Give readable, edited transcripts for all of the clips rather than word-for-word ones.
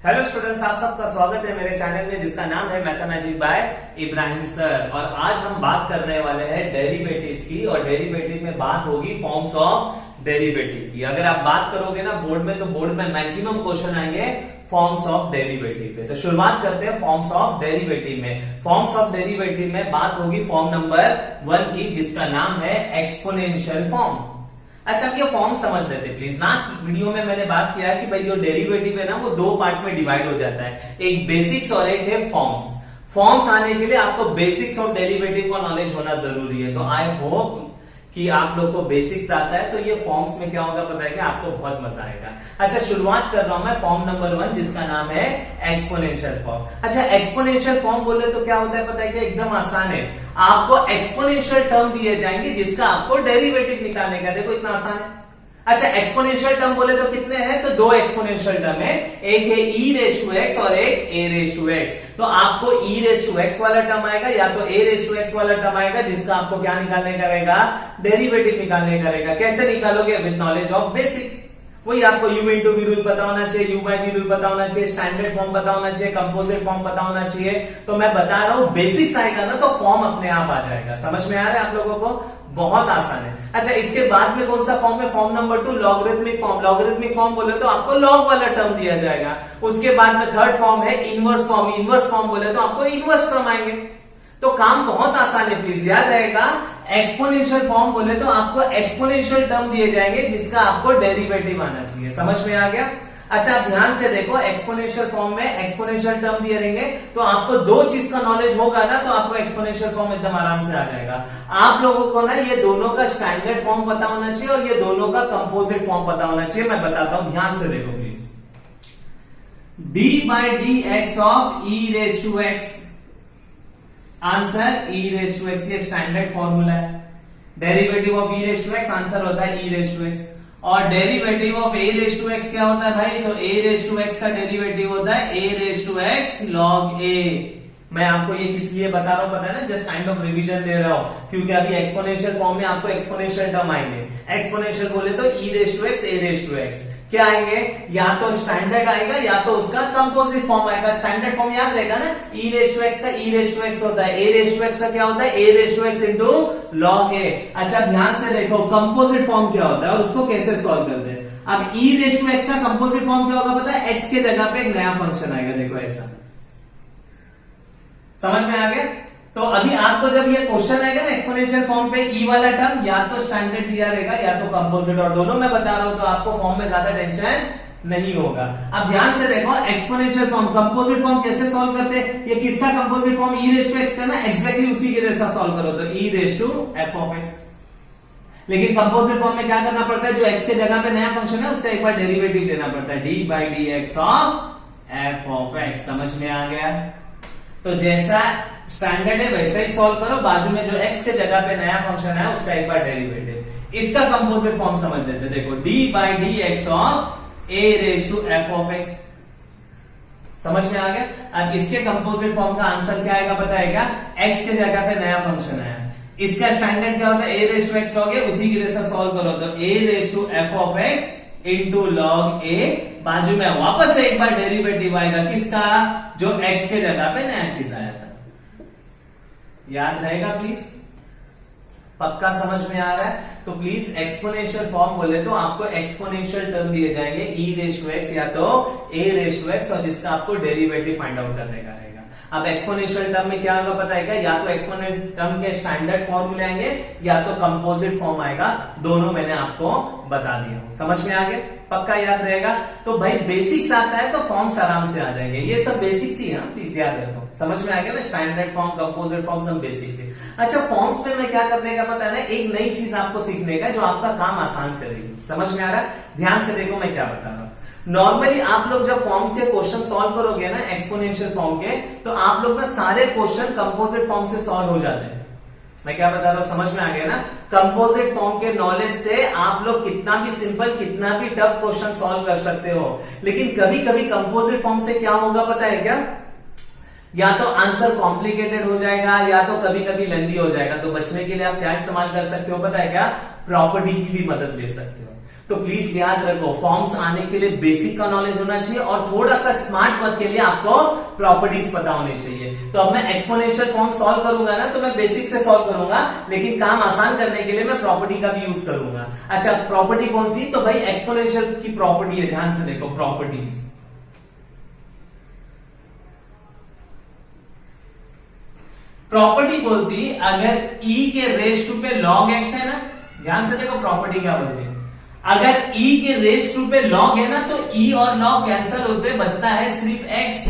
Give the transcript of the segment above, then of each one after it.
Hello students, आप सबका स्वागत है मेरे चैनल में जिसका नाम है मैथमेटिक्स बाय इब्राहिम सर। और आज हम बात करने वाले हैं डेरिवेटिव्स की, और डेरिवेटिव में बात होगी फॉर्म्स ऑफ डेरिवेटिव की। अगर आप बात करोगे ना बोर्ड में, तो बोर्ड में मैक्सिमम क्वेश्चन आएंगे फॉर्म्स ऑफ डेरिवेटिव पे। तो शुरुआत करते हैं फॉर्म्स ऑफ डेरिवेटिव में। फॉर्म्स ऑफ डेरिवेटिव में बात होगी फॉर्म नंबर 1 की, जिसका नाम है एक्सपोनेंशियल फॉर्म। अच्छा, अब ये फॉर्म समझ लेते प्लीज। लास्ट वीडियो में मैंने बात किया है कि भाई जो डेरिवेटिव है ना वो दो पार्ट में डिवाइड हो जाता है, एक बेसिक्स और एक है फॉर्म्स। फॉर्म्स आने के लिए आपको बेसिक्स ऑफ डेरिवेटिव का नॉलेज होना जरूरी है। तो आई होप कि आप लोग को बेसिक्स आता है, तो ये फॉर्म्स में क्या होगा पता है कि आपको बहुत मजा आएगा। अच्छा, शुरुआत कर रहा हूं मैं फॉर्म नंबर 1 जिसका नाम है एक्सपोनेंशियल फॉर्म। अच्छा, एक्सपोनेंशियल फॉर्म बोले तो क्या होता है पता है कि एकदम आसान है। आपको एक्सपोनेंशियल टर्म दिए जाएंगे जिसका आपको डेरिवेटिव निकालने का। देखो इतना आसान है। अच्छा, एक्सपोनेंशियल टर्म बोले तो कितने हैं? तो दो एक्सपोनेंशियल टर्म है, एक है e रेस टू एक्स और एक a रेस टू एक्स। तो आपको e रेस टू एक्स वाला टर्म आएगा या तो a रेस टू एक्स वाला टर्म आएगा, जिसका आपको क्या निकालने का रहेगा? डेरिवेटिव निकालने का रहेगा। कैसे निकालोगे? With knowledge of basics. वही आपको u इंटू v रूल पता होना चाहिए, u बाई v रूल पता होना चाहिए, स्टैंडर्ड फॉर्म पता होना चाहिए, कंपोजिट फॉर्म पता होना चाहिए। तो मैं बता रहा हूं बेसिक्स आएगा ना तो फॉर्म अपने आप आ जाएगा। समझ में आ रहा है आप लोगों को? बहुत आसान है। अच्छा, इसके बाद में कौन सा फॉर्म है? Form number 2 logarithmic form. Logarithmic form बोले तो आपको लॉग वाला टर्म दिया जाएगा। उसके बाद में थर्ड फॉर्म है इनवर्स फॉर्म। इनवर्स फॉर्म बोले तो आपको इनवर्स टर्म आएंगे। तो काम बहुत आसान है, प्लीज याद रहेगा। एक्सपोनेंशियल फॉर्म बोले तो आपको एक्सपोनेंशियल टर्म दिए जाएंगे जिसका आपको डेरिवेटिव आना चाहिए। समझ में आ गया? अच्छा, आप ध्यान से देखो, एक्सपोनेंशियल फॉर्म में एक्सपोनेंशियल टर्म दिए रहेंगे तो आपको दो चीज का नॉलेज होगा ना, तो आपको एक्सपोनेंशियल फॉर्म एकदम आराम से आ जाएगा। आप लोगों को ना ये दोनों का स्टैंडर्ड फॉर्म पता होना चाहिए और ये दोनों का कंपोजिट फॉर्म पता होना चाहिए। मैं बताता हूं, ध्यान से देखो please. d by d x of e raise to x, answer e raise to x, ये स्टैंडर्ड फॉर्मूला है। Derivative of e raise to x answer होता है e रेस टू एक्स। और derivative of a raise to x क्या होता है भाई? तो a रेस टू एक्स का डेरिवेटिव होता है a raise to x log a। मैं आपको ये किस लिए बता रहा हूं पता है ना? जस्ट काइंड ऑफ रिवीजन दे रहा हूं, क्योंकि अभी एक्सपोनेंशियल फॉर्म में आपको एक्सपोनेंशियल टर्म आएंगे। एक्सपोनेंशियल बोले तो e raise to x a raise to x क्या आएंगे? या तो स्टैंडर्ड आएगा या तो उसका कंपोजिट फॉर्म आएगा। स्टैंडर्ड फॉर्म याद रहेगा ना, e रेस टू एक्स का e रेस टू एक्स होता है, a रेस टू एक्स का क्या होता है? a raise to x into log a। अच्छा, ध्यान से देखो कंपोजिट फॉर्म क्या होता है और उसको कैसे सॉल्व करते हैं। अब e रेस टू एक्स का कंपोजिट फॉर्म क्या होगा पता है? x के जगह पे एक नया फंक्शन आएगा। देखो ऐसा, समझ में आ गया? तो अभी आपको जब ये क्वेश्चन आएगा ना एक्सपोनेंशियल फॉर्म पे, ई वाला टर्म या तो स्टैंडर्ड दिया रहेगा या तो कंपोजिट, और दोनों मैं बता रहा हूं तो आपको फॉर्म में ज्यादा टेंशन नहीं होगा। अब ध्यान से देखो, एक्सपोनेंशियल फॉर्म कंपोजिट फॉर्म कैसे सॉल्व करते हैं? ये किसका composite form? E raise to x का ना, एक्जैक्टली उसी के जैसा सॉल्व करो तो e raise to f of x. लेकिन कंपोजिट फॉर्म में क्या करना पड़ता है? जो एक्स के जगह पे नया फंक्शन है उसका एक बार डेरिवेटिव लेना पड़ता है, D by d x of F of x. समझ में आ गया? तो जैसा स्टैंडर्ड है वैसा ही सॉल्व करो। बाजू में जो x के जगह पे नया फंक्शन है उसका एक बार डेरिवेटिव। इसका कंपोजिट फॉर्म समझ लेते। देखो d by d x of a raise to f of x. समझ में आ गया? अब इसके कंपोजिट फॉर्म का आंसर क्या आएगा पता है क्या? x के जगह पे नया फंक्शन है, इसका स्टैंडर्ड क्या होता है? a raise to x log a, उसी की जैसा सॉल्व करो तो a raise to f of x into log a. बाजू में वापस से एक बार डेरिवेटिव आएगा किसका? जो x के जगह पे नया चीज आया था। याद रहेगा प्लीज? पक्का समझ में आ रहा है? तो प्लीज एक्सपोनेंशियल फॉर्म बोले तो आपको एक्सपोनेंशियल टर्म दिए जाएंगे e रेस टू एक्स या तो a रेस टू एक्स, और जिसका आपको डेरिवेटिव फाइंड आउट करने का रहेगा। अब एक्सपोनेंशियल टर्म में क्या होगा पता है क्या? या तो एक्सपोनेंशियल टर्म के स्टैंडर्ड फॉर्मूले आएंगे या तो कंपोजिट फॉर्म आएगा। दोनों मैंने आपको बता दिया हूं। समझ में आ गया? पक्का याद रहेगा? तो भाई बेसिक्स आता है तो फॉर्म्स आराम से आ जाएंगे। ये सब बेसिक्स ही है, प्लीज याद रखो। समझ में आ गया ना? स्टैंडर्ड फॉर्म, कंपोजिट फॉर्म सब बेसिक्स है। अच्छा, फॉर्म्स में मैं क्या करने का पता है ना? एक नई चीज आपको सीखने का जो आपका काम आसान करेगी। समझ में आ रहा है? ध्यान से देखो मैं क्या बता रहा हूं। नॉर्मली आप लोग जब फॉर्म्स के क्वेश्चन सॉल्व करोगे ना एक्सपोनेंशियल फॉर्म के, तो आप लोग ना सारे क्वेश्चन कंपोजिट फॉर्म से सॉल्व हो जाते हैं। मैं क्या बता रहा हूं समझ में आ गया ना? कंपोजिट फॉर्म के नॉलेज से आप लोग कितना भी सिंपल, कितना भी टफ क्वेश्चन सॉल्व कर सकते हो। लेकिन कभी कभी कंपोजिट फॉर्म से क्या होगा पता है क्या? या तो आंसर कॉम्प्लिकेटेड हो जाएगा या तो कभी कभी लेंदी हो जाएगा। तो बचने के लिए आप क्या इस्तेमाल कर सकते हो पता है क्या? प्रॉपर्टी की भी मदद ले सकते हो। तो प्लीज याद रखो, फॉर्म्स आने के लिए बेसिक का नॉलेज होना चाहिए और थोड़ा सा स्मार्ट वर्क के लिए आपको प्रॉपर्टीज पता होनी चाहिए। तो अब मैं एक्सपोनेंशियल फॉर्म सॉल्व करूंगा ना, तो मैं बेसिक से सॉल्व करूंगा, लेकिन काम आसान करने के लिए मैं प्रॉपर्टी का भी यूज करूंगा। अच्छा, प्रॉपर्टी कौन सी? तो भाई एक्सपोनेंशियल की प्रॉपर्टी है, ध्यान से देखो प्रॉपर्टीज। प्रॉपर्टी बोलती अगर e के रेस टू पे log x है ना, ध्यान से देखो प्रॉपर्टी क्या बोलती है, अगर e के रेस टू पे log है ना तो e और log कैंसिल होते, बचता है सिर्फ x।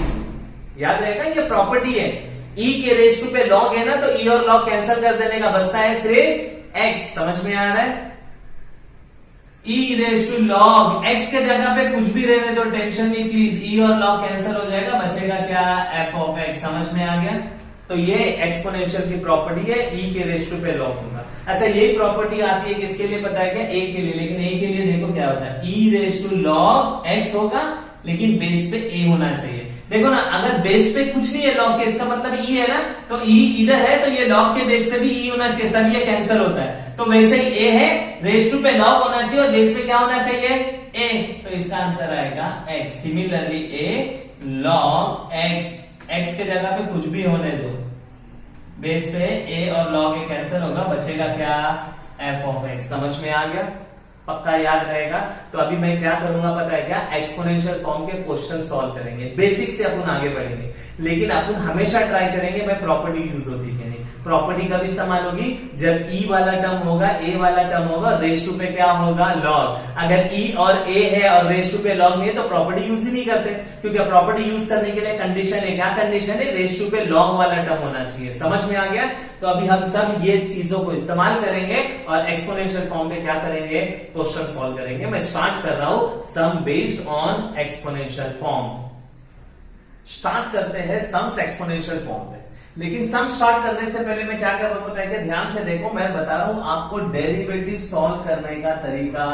याद रहेगा, ये प्रॉपर्टी है। e के रेस टू पे log है ना तो e और log कैंसिल कर देने का, बचता है सिर्फ x। समझ में आ रहा है? e raise to log x के जगह पे कुछ भी रहने दो, टेंशन नहीं प्लीज, e और log कैंसिल हो जाएगा, बचेगा क्या? f of x। समझ में आ गया? तो ये एक्सपोनेंशियल की प्रॉपर्टी है, e के रेस टू पे log होगा। अच्छा, यही प्रॉपर्टी आती है किसके लिए पता है क्या? a के लिए। लेकिन a के लिए देखो क्या होता है, e raise to log x होगा, लेकिन बेस पे a होना चाहिए। देखो ना, अगर बेस पे कुछ नहीं है log के, इसका मतलब e है ना, तो e इधर है तो ये log के बेस पे भी e होना चाहिए, तब ये कैंसिल होता है। तो वैसे ही a है, रेस टू पे log होना चाहिए और बेस पे क्या होना चाहिए? a। तो इसका आंसर आएगा x। Similarly a log x, x के जगह पे कुछ भी होने दो, बेस पे a और log a कैंसिल होगा, बचेगा क्या? f of x। समझ में आ गया? पक्का याद रहेगा। तो अभी मैं क्या करूंगा पता है क्या? एक्सपोनेंशियल फॉर्म के क्वेश्चन सॉल्व करेंगे, बेसिक से अपन आगे बढ़ेंगे, लेकिन अपन हमेशा ट्राई करेंगे मैं प्रॉपर्टी यूज होती है कि नहीं। प्रॉपर्टी कब इस्तेमाल होगी? जब e वाला टर्म होगा, a वाला टर्म होगा, रेस टू पे क्या होगा? log। अगर e और a है और रेस टू पे log नहीं है तो प्रॉपर्टी यूज ही नहीं करते, क्योंकि प्रॉपर्टी यूज करने के लिए कंडीशन है, क्या कंडीशन है? रेस टू पे log वाला टर्म होना चाहिए। समझ में आ गया? तो अभी हम सब ये चीजों को इस्तेमाल करेंगे और एक्सपोनेंशियल फॉर्म में क्या करेंगे? क्वेश्चन सॉल्व करेंगे। मैं स्टार्ट कर रहा हूं sum based on exponential form. Start करते हैं सम्स एक्सपोनेंशियल फॉर्म में, लेकिन सम स्टार्ट करने से पहले मैं क्या कर रहा हूं पता है क्या? ध्यान से देखो, मैं बता रहा हूं आपको डेरिवेटिव सॉल्व करने का तरीका।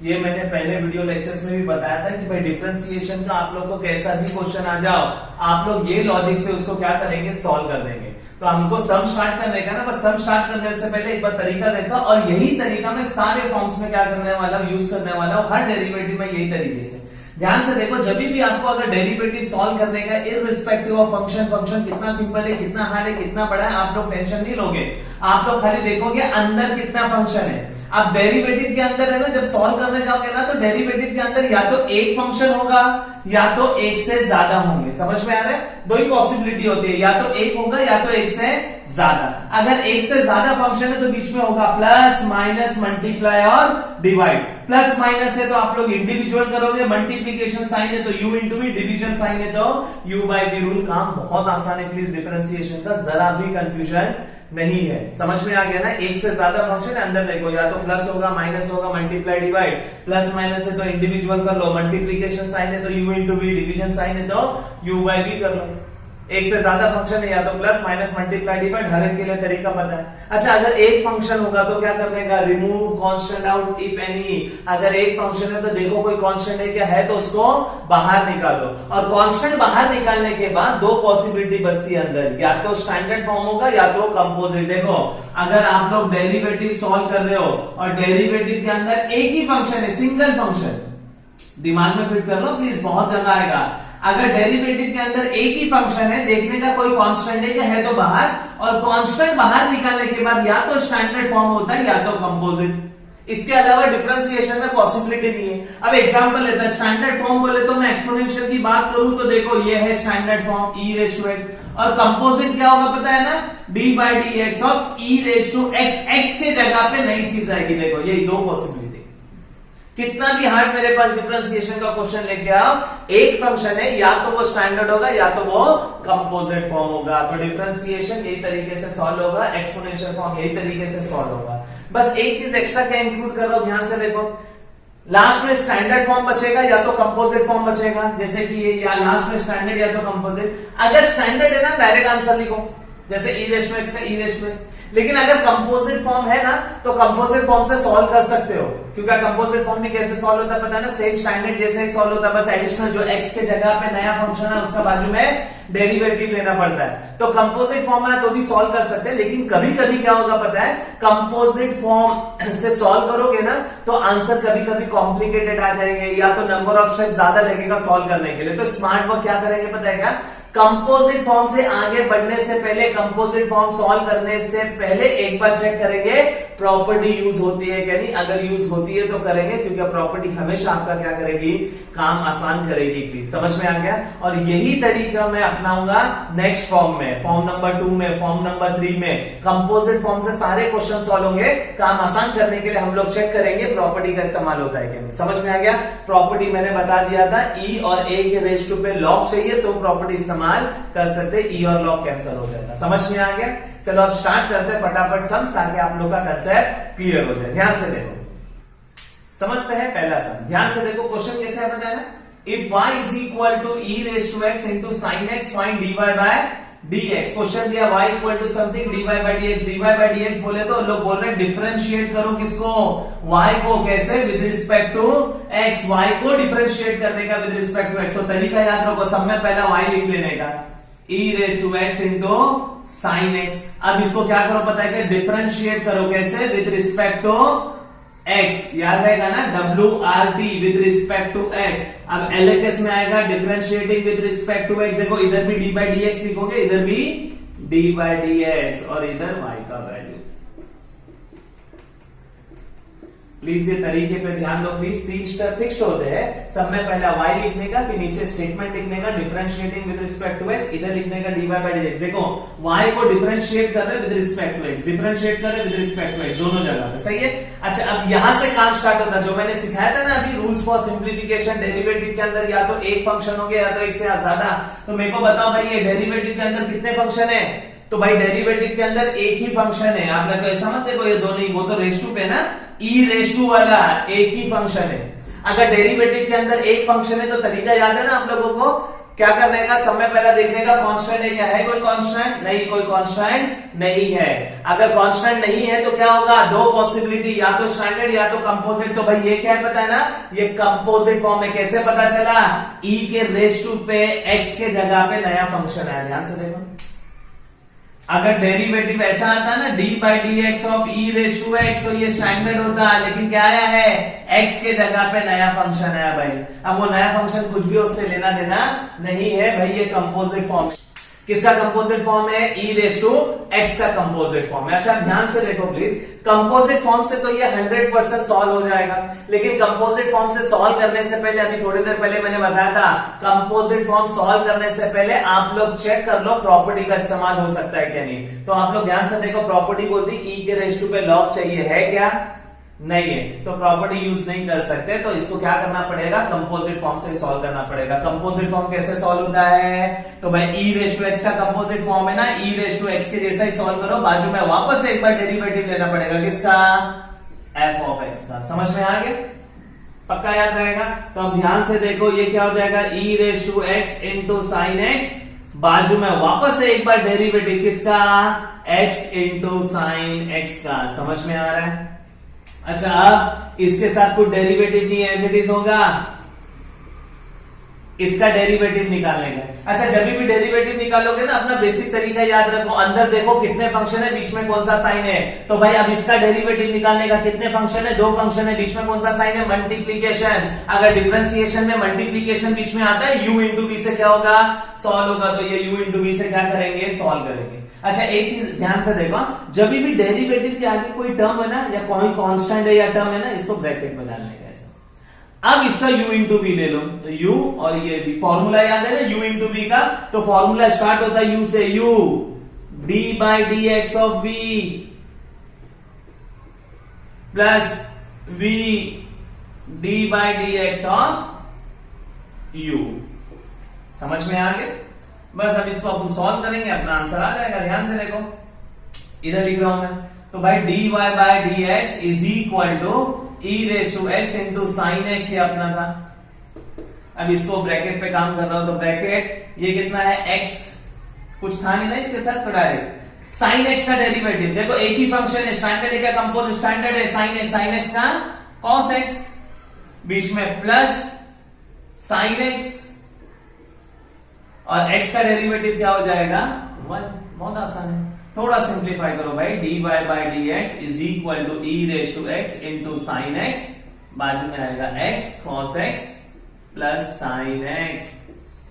ये मैंने पहले वीडियो लेक्चर्स में भी बताया था कि भाई डिफरेंशिएशन का आप लोग को कैसा भी क्वेश्चन आ जाओ, आप लोग ये लॉजिक से उसको क्या करेंगे? सॉल्व कर देंगे। तो हमको सम स्टार्ट करने का ना, बस सम स्टार्ट करने से पहले एक बार तरीका देखा, और यही तरीका मैं सारे फॉर्म्स में क्या करने वाला हूं? यूज करने वाला हूं, हर डेरिवेटिव में यही तरीके से। ध्यान से देखो, जब भी आपको अगर डेरिवेटिव सॉल्व करने का, इररिस्पेक्टिव ऑफ फंक्शन कितना सिंपल है, कितना हार्ड है, कितना बड़ा है, आप लोग टेंशन नहीं लोगे। आप लोग खाली देखोगे अंदर कितना फंक्शन है। अब डेरिवेटिव के अंदर है ना, जब सॉल्व करने जाओगे ना, तो डेरिवेटिव के अंदर या तो एक फंक्शन होगा या तो एक से ज्यादा होंगे। समझ में आ रहा है? दो ही पॉसिबिलिटी होती है, या तो एक होगा या तो एक से ज्यादा। अगर एक से ज्यादा फंक्शन है तो बीच में होगा प्लस, माइनस, मल्टीप्लाई और डिवाइड। प्लस माइनस है तो आप लोग इंडिविजुअल करोगे, मल्टीप्लीकेशन साइन है तो u into v, division sign है तो u बाई v। रूल काम बहुत आसान है, प्लीज डिफरेंशिएशन का जरा भी कंफ्यूजन नहीं है। समझ में आ गया ना? एक से ज्यादा फंक्शन अंदर देखो, या तो प्लस होगा, माइनस होगा, मल्टीप्लाई, डिवाइड। प्लस माइनस है तो इंडिविजुअल कर लो, मल्टीप्लीकेशन साइन है तो u into v, division sign है तो u बाई v कर लो। एक से ज्यादा फंक्शन है, या तो प्लस, माइनस, मल्टीप्लाई, डिवाइड, हर एक के लिए तरीका पता है। अच्छा, अगर एक फंक्शन होगा तो क्या करने का? Remove constant out if any. अगर एक फंक्शन है तो देखो कोई कांस्टेंट है क्या है तो उसको बाहर निकालो, और कांस्टेंट बाहर निकालने के बाद दो पॉसिबिलिटी बचती है अंदर, या तो स्टैंडर्ड फॉर्म होगा या तो कंपोजिट। देखो, अगर आप लोग डेरिवेटिव सॉल्व कर रहे हो और डेरिवेटिव के अंदर एक ही फंक्शन है, सिंगल फंक्शन, दिमाग में फिट कर लो प्लीज, बहुत जगह आएगा। अगर डेरिवेटिव के अंदर एक ही फंक्शन है, देखने का कोई कांस्टेंट है क्या है तो बाहर, और कांस्टेंट बाहर निकालने के बाद या तो स्टैंडर्ड फॉर्म होता है या तो कंपोजिट। इसके अलावा डिफरेंशिएशन में पॉसिबिलिटी नहीं है। अब एग्जांपल लेते हैं, स्टैंडर्ड फॉर्म बोले तो मैं एक्सपोनेंशियल की बात करूं तो देखो ये है standard form e raise to x, और कंपोजिट क्या होगा पता है ना? d by d x of e raise to x। x के जगह पे नई चीज आएगी। देखो यही दो पॉसिबिलिटी। कितना भी हार्ड मेरे पास डिफरेंशिएशन का क्वेश्चन लेके आओ, एक फंक्शन है, या तो वो स्टैंडर्ड होगा या तो वो कंपोजिट फॉर्म होगा। तो डिफरेंशिएशन यही तरीके से सॉल्व होगा, एक्सपोनेंशियल फॉर्म यही तरीके से सॉल्व होगा। बस एक चीज एक्स्ट्रा क्या इंक्लूड कर रहा हूं, ध्यान से देखो, लास्ट में स्टैंडर्ड फॉर्म बचेगा या तो कंपोजिट फॉर्म बचेगा, जैसे कि ये, या लास्ट में स्टैंडर्ड या तो कंपोजिट। अगर स्टैंडर्ड है ना, डायरेक्ट आंसर लिखो, जैसे e रेस टू x का e रेस टू x। लेकिन अगर कंपोजिट फॉर्म है ना तो कंपोजिट फॉर्म से सॉल्व कर सकते हो, क्योंकि कंपोजिट फॉर्म में कैसे सॉल्व होता है पता है ना, सेम स्टैंडर्ड जैसे ही सॉल्व होता है, बस एडिशनल जो x के जगह पे नया फंक्शन है उसका बाजू में डेरिवेटिव लेना पड़ता है। तो कंपोजिट फॉर्म है तो भी सॉल्व कर सकते हैं, लेकिन कभी कभी क्या होगा पता है, कंपोजिट फॉर्म से सॉल्व करोगे ना तो आंसर कभी कभी कॉम्प्लिकेटेड आ जाएंगे, या तो नंबर ऑफ स्टेप ज्यादा लगेगा सॉल्व करने के लिए। तो स्मार्ट वर्क क्या करेंगे पता है क्या, कंपोजिट फॉर्म से आगे बढ़ने से पहले, कंपोजिट फॉर्म सॉल्व करने से पहले एक बार चेक करेंगे प्रॉपर्टी यूज होती है क्या नहीं। अगर यूज होती है तो करेंगे, क्योंकि प्रॉपर्टी हमेशा आपका क्या करेगी, काम आसान करेगी। प्लीज समझ में आ गया। और यही तरीका मैं अपनाऊंगा नेक्स्ट फॉर्म में, फॉर्म नंबर 2 में, फॉर्म नंबर 3 में। कंपोजिट फॉर्म से सारे क्वेश्चन सॉल्व होंगे, काम आसान करने के लिए हम लोग चेक करेंगे प्रॉपर्टी का इस्तेमाल होता है क्या नहीं। समझ में आ गया। प्रॉपर्टी मैंने बता दिया था, ई और ए के रेस टू पे लॉग चाहिए तो प्रॉपर्टी इस्तेमाल कर सकते, ई और लॉग कैंसिल हो जाएगा। समझ में आ गया। चलो अब स्टार्ट करते हैं फटाफट सम, ताकि आप लोग का कंसेप्ट क्लियर हो जाए। ध्यान से देखो, समझते हैं पहला सम। ध्यान से देखो क्वेश्चन कैसे है बताना। If y is equal to e raise to x into sine x find dy by dx। Question दिया y equal to something dy by dx। dy by dx बोले तो लोग बोल रहे हैं डिफरेंशिएट करो किसको, y को। कैसे, with respect to x। y को डिफरेंशिएट करने का विद रिस्पेक्ट टू x। तो तरीका याद रखो, सब में पहला y लिख लेने का, e raise to x into sine x. अब इसको क्या करो पता है कि डिफरेंशिएट करो। कैसे, विद रिस्पेक्ट टू x। याद रहेगा ना, WRT with respect to x। अब LHS में आएगा differentiating with respect to x। देखो इधर भी d बाई dx लिखोगे, इधर भी d बाई dx और इधर y का वैल्यू। प्लीज ये तरीके पे ध्यान दो। प्लीज 3 स्टेप फिक्स्ड होते हैं, सब में पहला y लिखने का, फिर नीचे स्टेटमेंट लिखने का differentiating with respect to x, इधर लिखने का dy बाई dx। देखो y को डिफरेंशिएट कर रहे with respect to x, differentiate कर रहे विद रिस्पेक्ट टू x, दोनों जगह पे। सही है। अच्छा अब यहां से काम स्टार्ट होता है, जो मैंने सिखाया था ना अभी, रूल्स फॉर सिंप्लीफिकेशन। डेरिवेटिव के अंदर या तो एक फंक्शन हो गया या तो एक से ज्यादा। तो मेरे को बताओ भाई, ये डेरिवेटिव के अंदर कितने फंक्शन है। तो भाई डेरिवेटिव के अंदर एक ही फंक्शन है। आप लोग ऐसा मत देखो ये दो नहीं, वो तो रेस टू पे ना, ई रेस टू वाला एक ही फंक्शन है। अगर डेरिवेटिव के अंदर एक फंक्शन है तो तरीका याद है ना आप लोगों को, क्या करने का, समय पहला देखने का कांस्टेंट है क्या, है कोई कांस्टेंट नहीं, कोई कांस्टेंट नहीं है। अगर कांस्टेंट नहीं है तो क्या होगा, दो पॉसिबिलिटी, या तो स्टैंडर्ड या तो कंपोजिट। तो भाई ये क्या है पता है ना, ये कंपोजिट फॉर्म में। कैसे पता चला, ई के रेस टू पे एक्स के जगह पे नया फंक्शन आया। ध्यान से देखो, अगर डेरिवेटिव ऐसा आता ना d by dx of e raise to x तो ये स्टैंडर्ड होता, लेकिन क्या आया है, x के जगह पे नया फंक्शन आया भाई। अब वो नया फंक्शन कुछ भी उससे लेना देना नहीं है भाई, ये कंपोजिट फॉर्म। किसका कंपोजिट फॉर्म है, e रेस टू x का कंपोजिट फॉर्म है। अच्छा ध्यान से देखो प्लीज, कंपोजिट फॉर्म से तो ये 100% सॉल्व हो जाएगा, लेकिन कंपोजिट फॉर्म से सॉल्व करने से पहले, अभी थोड़ी देर पहले मैंने बताया था, कंपोजिट फॉर्म सॉल्व करने से पहले आप लोग चेक कर लो प्रॉपर्टी का इस्तेमाल हो सकता है क्या नहीं। तो आप लोग ध्यान से देखो, प्रॉपर्टी बोलती e के रेस टू पे लॉग चाहिए, है क्या, नहीं है, तो प्रॉपर्टी यूज नहीं कर सकते। तो इसको क्या करना पड़ेगा, कंपोजिट फॉर्म से सॉल्व करना पड़ेगा। कंपोजिट फॉर्म कैसे सॉल्व होता है, तो भाई ई रेस टू एक्स का कंपोजिट फॉर्म है ना, ई रेस टू एक्स के जैसा ही सॉल्व करो, बाजू में वापस एक बार डेरिवेटिव लेना पड़ेगा, किसका, एफ ऑफ एक्स का। समझ में आ गया, पक्का याद रहेगा। तो अब ध्यान से देखो, ये क्या हो जाएगा, e raise to x into sine x, बाजू में वापस से एक बार डेरिवेटिव किसका, एक्स इंटू साइन एक्स का। समझ में आ रहा है। अच्छा अब इसके साथ कोई डेरिवेटिव नहीं है, एज इट इज होगा, इसका डेरिवेटिव निकालने का। अच्छा जब भी डेरिवेटिव निकालोगे ना, अपना बेसिक तरीका याद रखो, अंदर देखो कितने फंक्शन है, बीच में कौन सा साइन है। तो भाई अब इसका डेरिवेटिव निकालने का, कितने फंक्शन है, दो फंक्शन है, बीच में कौन सा साइन है, मल्टीप्लीकेशन। अगर डिफरेंशिएशन में मल्टीप्लीकेशन बीच में आता है, u इंटू बी से क्या होगा, सॉल्व होगा। तो ये u इंटू बी से क्या करेंगे, सॉल्व करेंगे। अच्छा एक चीज ध्यान से देखो, जब भी डेरिवेटिव के आगे कोई टर्म है ना, या कोई कांस्टेंट है या टर्म है ना, इसको ब्रैकेट में डालने का ऐसा। अब इसका u इंटू बी ले लो, तो u और ये b, फॉर्मूला याद है ना u इंटू बी का। तो फॉर्मूला स्टार्ट होता है u से, u d by d x of b plus v d by d x of u। समझ में आ गया। बस अब इसको अपन सॉल्व करेंगे, अपना आंसर आ जाएगा। ध्यान से देखो, इधर लिख रहा हूं मैं, तो भाई dy by d x is equal to e raise to x into sine x, ये अपना था। अब इसको ब्रैकेट पे काम कर रहा हूं, तो ब्रैकेट ये कितना है, x कुछ था नहीं ना इसके साथ, तो डायरेक्ट साइन एक्स का डेरिवेटिव, देखो एक ही फंक्शन है, स्टैंडर्ड है क्या कंपोज स्टैंडर्ड है, साइन एक्स का कॉस एक्स, बीच में प्लस साइन एक्स और एक्स का डेरिवेटिव क्या हो जाएगा 1। बहुत आसान है, थोड़ा सिंप्लीफाई करो भाई, dy by d x is equal to e raise to x into sine x, बाजू में आएगा x cos x plus sine x.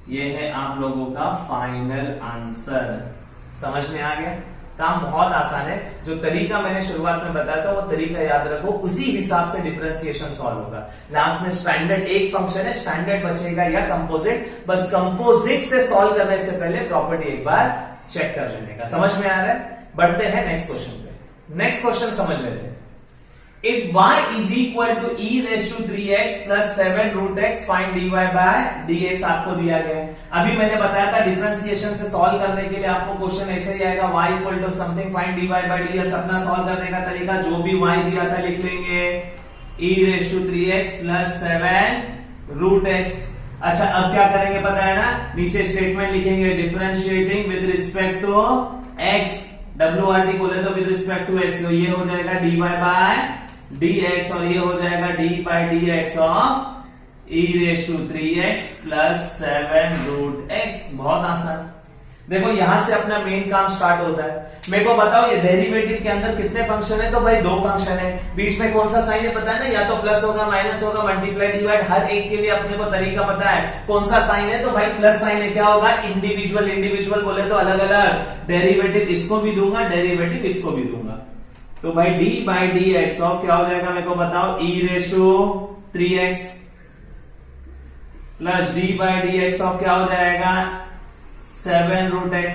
ये है आप लोगों का फाइनल आंसर। समझ में आ गया? काम बहुत आसान है, जो तरीका मैंने शुरुआत में बताया था वो तरीका याद रखो, उसी हिसाब से डिफरेंशिएशन सॉल्व होगा। लास्ट में स्टैंडर्ड एक फंक्शन है, स्टैंडर्ड बचेगा या कंपोजिट, बस कंपोजिट से सॉल्व करने से पहले प्रॉपर्टी एक बार चेक कर लेने का। समझ में आ रहा है? बढ़ते हैं नेक्स्ट क्वेश्चन पे। नेक्स्ट क्वेश्चन समझ लेते हैं। If y is equal to e raised to 3x plus 7 root x, find dy by dx आपको दिया गया है। अभी मैंने बताया था डिफरेंशिएशन से सॉल्व करने के लिए आपको क्वेश्चन ऐसे ही आएगा, y equal to something find dy by dx। अपना सॉल्व करने का तरीका जो भी y दिया था लिख लेंगे, e raised to 3x plus 7 root x। अच्छा अब क्या करेंगे पता है ना, नीचे स्टेटमेंट लिखेंगे differentiating with respect to x, WRT बोले तो विद रिस्पेक्ट टू x, तो ये हो जाएगा dy by dx और ये हो जाएगा d by dx of e raised to 3x plus 7 root x। बहुत आसान। देखो यहां से अपना मेन काम स्टार्ट होता है। मेरे को बताओ ये डेरिवेटिव के अंदर कितने फंक्शन है, तो भाई दो फंक्शन है, बीच में कौन सा साइन है पता है ना, या तो प्लस होगा माइनस होगा मल्टीप्लाई डिवाइड, हर एक के लिए अपने को तरीका पता है कौन सा साइन है, तो भाई प्लस साइन है, क्या होगा इंडिविजुअल बोले तो अलग अलग, डेरिवेटिव इसको भी दूंगा डेरिवेटिव इसको भी दूंगा, तो भाई d by d x of क्या हो जाएगा मेरे को बताओ, e raise to 3x plus d by d x of क्या हो जाएगा 7 रूट x।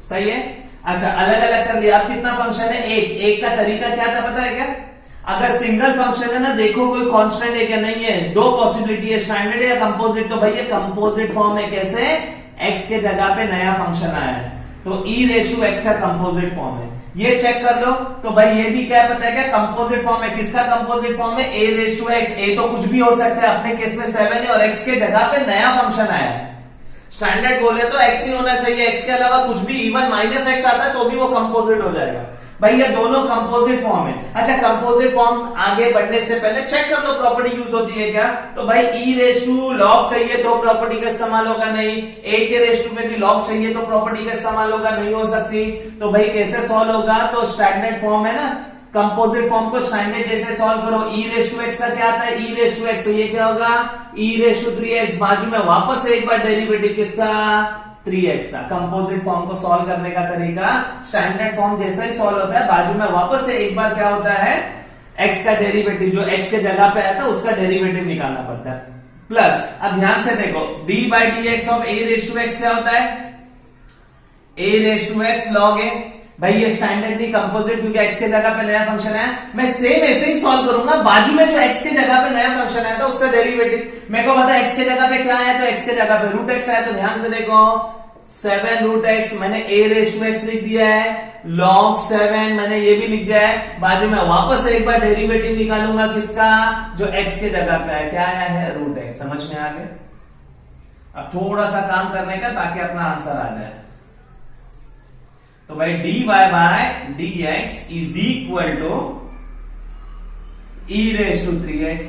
सही है? अच्छा अलग अलग कर दिया। अब कितना फंक्शन है, एक का तरीका क्या था पता है क्या, अगर सिंगल फंक्शन है ना, देखो कोई कांस्टेंट है क्या नहीं है, दो पॉसिबिलिटी है, स्टैंडर्ड या कंपोजिट, तो भाई ये कंपोजिट फॉर्म है। कैसे? x के जगह पे नया फंक्शन आया है तो e रेज टू x का कंपोजिट फॉर्म है, ये चेक कर लो। तो भाई ये भी क्या पता है क्या कंपोजिट फॉर्म है, किसका कंपोजिट फॉर्म है, a raise to x। a तो कुछ भी हो सकता है, अपने केस में 7 है और x के जगह पे नया फंक्शन आया है। स्टैंडर्ड बोले तो x नहीं होना चाहिए, x के अलावा कुछ भी, इवन माइनस x आता है तो भी वो कंपोजिट हो जाएगा। भाई ये दोनों कंपोजिट फॉर्म है। अच्छा कंपोजिट फॉर्म आगे बढ़ने से पहले चेक कर लो प्रॉपर्टी यूज होती है क्या, तो भाई e रेज टू लॉग चाहिए तो प्रॉपर्टी का इस्तेमाल होगा नहीं, a के रेज टू में भी लॉग चाहिए तो प्रॉपर्टी का इस्तेमाल होगा नहीं, हो सकती। तो भाई कैसे सॉल्व होगा, तो स्टैंडर्ड फॉर्म है ना, कंपोजिट फॉर्म को स्टैंडर्ड जैसे सॉल्व करो, e रेज टू एक्स का क्या आता है, e रेज टू एक्स, तो ये क्या होगा e रेज टू 3x, बाजू में वापस एक बार डेरिवेटिव किसका 3x का। कंपोजिट फॉर्म को सॉल्व करने का तरीका स्टैंडर्ड फॉर्म जैसा ही सॉल्व होता है, बाजू में वापस से एक बार क्या होता है x का डेरिवेटिव जो x के जगह पे आया था उसका डेरिवेटिव निकालना पड़ता है, प्लस अब ध्यान से देखो d by d x of a raise to x क्या होता है, a raise to x log a। भाई ये स्टैंडर्ड नहीं कंपोजिट, क्योंकि x के जगह पे नया फंक्शन है, मैं सेम ऐसे ही सॉल्व करूंगा, बाजू में जो x के जगह पे नया फंक्शन आया था उसका डेरिवेटिव। मेरे को पता है x के जगह पे क्या आया, तो x के जगह पे रूट x आया, तो ध्यान से देखो 7 रूट x मैंने a रेज टू x लिख दिया है, log 7 मैंने ये भी लिख दिया है, बाजू में वापस एक बार डेरिवेटिव निकालूंगा किसका, जो x के जगह पे है, क्या आया है रूट x। समझ में आ गया? अब थोड़ा सा काम करने का ताकि अपना आंसर आ जाए। तो भाई dy by dx is equal to e raise to 3x।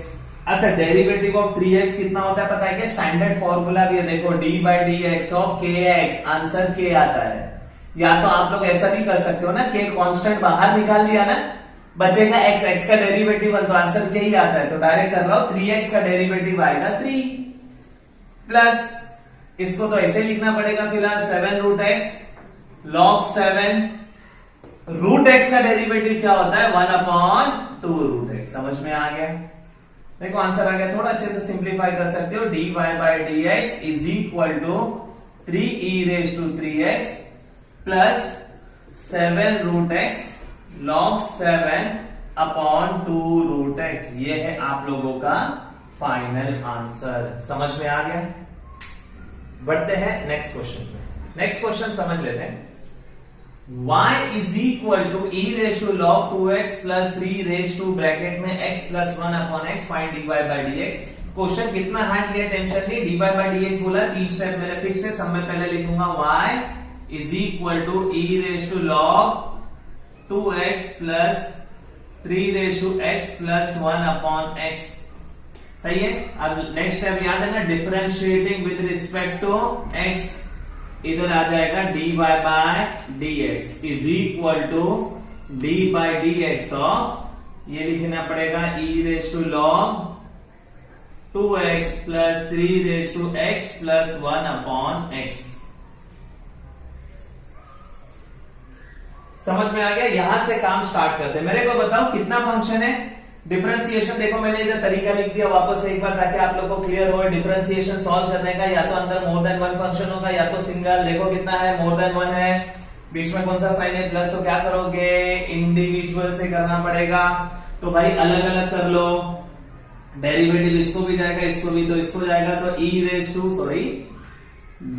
अच्छा डेरिवेटिव ऑफ 3x कितना होता है पता है क्या, स्टैंडर्ड फॉर्मूला भी है, देखो d by d x of kx, answer k आता है। या तो आप लोग ऐसा भी कर सकते हो ना, k कांस्टेंट बाहर निकाल दिया ना, बचेगा x का डेरिवेटिव तो आंसर k ही आता है, तो डायरेक्ट कर रहा हूं 3x का डेरिवेटिव आएगा 3, प्लस इसको तो ऐसे लिखना पड़ेगा फिलहाल 7 root x log 7, root x का डेरिवेटिव क्या होता है 1/2 रूट x। समझ में आ गया? देखो आंसर आ गया। थोड़ा अच्छे से सिंप्लीफाई कर सकते हो, dy by d x is equal to 3e raise to 3x plus 7 root x log 7/2 root x। ये है आप लोगों का फाइनल आंसर। समझ में आ गया? बढ़ते हैं नेक्स्ट क्वेश्चन में। नेक्स्ट क्वेश्चन समझ लेते हैं। y is equal to e raise to log 2x plus 3 raise to bracket में x plus 1/x find dy by d x. Question कितना हार्ड लिया, टेंशन नहीं, dy बाई डी एक्स बोला 3 step मेरे fix है, सब में पहले लिखूंगा y is equal to e raise to log 2x plus 3 raise to x plus 1 upon x। सही है। अब नेक्स्ट स्टेप याद है ना, differentiating with respect to x, इधर आ जाएगा dy by dx is equal to d by dx of, ये लिखना पड़ेगा e raise to log 2x plus 3 raise to x plus 1 upon x। समझ में आ गया। यहां से काम स्टार्ट करते हैं। मेरे को बताओ कितना फंक्शन है डिफरेंशिएशन। देखो मैंने इधर तरीका लिख दिया वापस से एक बार, ताकि आप लोगों को क्लियर हो। डिफरेंशिएशन सॉल्व करने का या तो अंदर मोर देन वन फंक्शन होगा या तो सिंगल। देखो कितना है, मोर देन वन है, बीच में कौन सा साइन है प्लस, तो क्या करोगे इंडिविजुअल से करना पड़ेगा। तो भाई अलग अलग कर लो, डेरिवेटिव इसको भी जाएगा इसको भी, तो इसको जाएगा तो e raise to sorry